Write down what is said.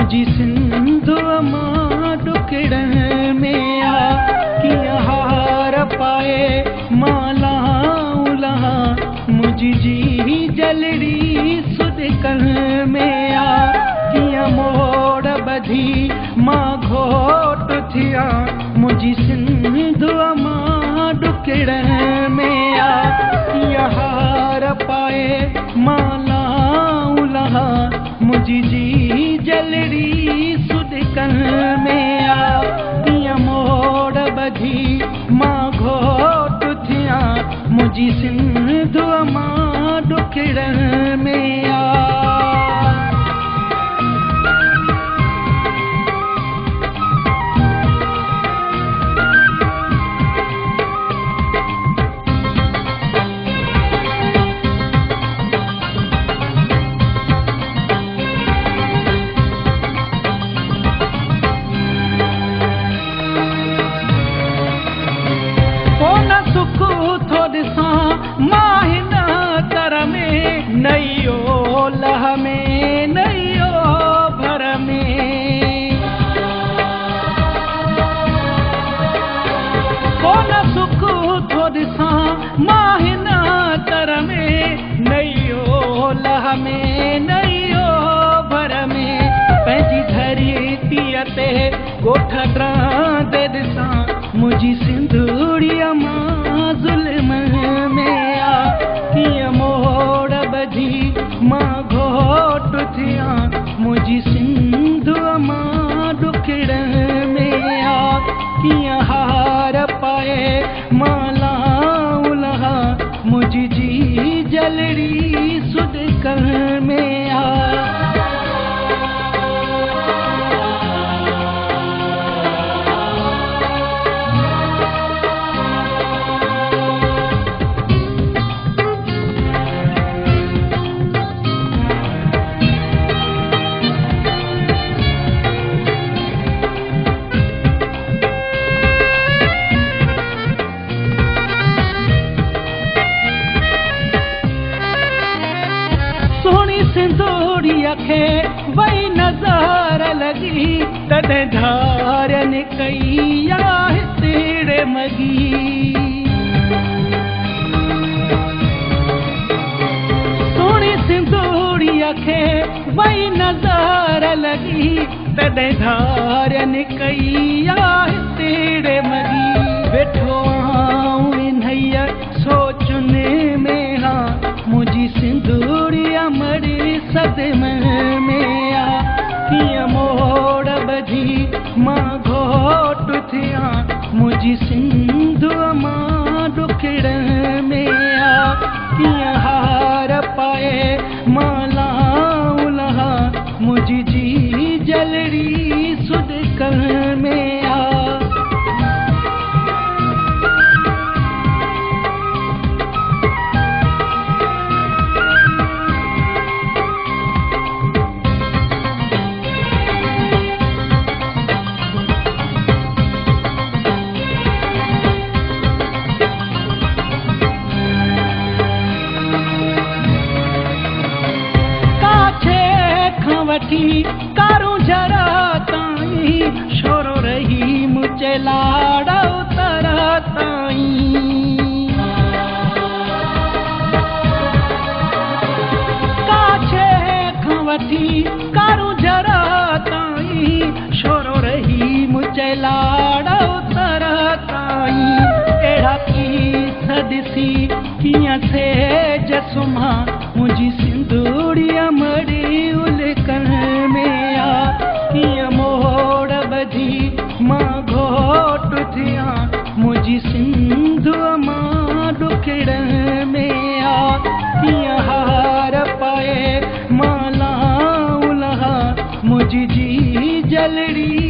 मुझी सिंधु मां डुकड़न में आ किया हार पाए माला उला मुझी जी जलड़ी सुदकन में आ किया मोड़ बधी मां घोट थिया मुझी सिंधु मां डुकड़न में आ किया हार पाए माला उला मुझी जी जलड़ी सुदकन में आ किया मोड़ बधी मां घोट थिया मुझी सिंधु मां डुकड़न में आ। नैयो लह में नैयो भर में कौन सुख थोड़ सा माहिना तर में नैयो लह में नैयो भर में पंहिंजी धरतीअ ते ॻोठ ड्रांदे ॾिसां मुंहिंजी सिंधुड़ीअ मां ज़ुल्म में आ कीअं मोड़ बधी मां घोट थिया मुंहिंजी सिंधु मां डुकड़न में आ कीअं हार पाए माला उला मुंहिंजी जी जलड़ी सुदकन में आ। सोनी सिंधुड़ीअ खे वई नज़र लॻी तॾहिं धारन कई आहे तेड़े मगी सोनी सिंधुड़ीअ खे वई नज़र लॻी तॾहिं धारन कई आहे तेड़े मगी वेठो आऊं इन्हईअ सोचने में हा मुंहिंजी सिंधुड़ीअ मड़ी सदमे में आ कीअं मोड़ बधी मां घोट थिया मुंहिंजी सिंधु मां डुकड़न में आ कीअं हार पाए माला उला मुंहिंजी जी जलड़ी सुदकन में आ। कारूं जरा ताईं छोरो रही मुझे लाड़ा उतरा ताईं काछे खां वठी कारूं जरा ताईं छोरो रही मुझे लाड़ा उतरा ताईं अहिड़ा कीस ॾिसी कीअं थे जसुमा मुंहिंजी सिंधुड़ीअ मड़ी उलकन में आ कीअं मोड़ बधी मां घोट थिया मुंहिंजी सिंधु मां डुकड़न में आ कीअं हार पाए माला उला मुंहिंजी जी जलड़ी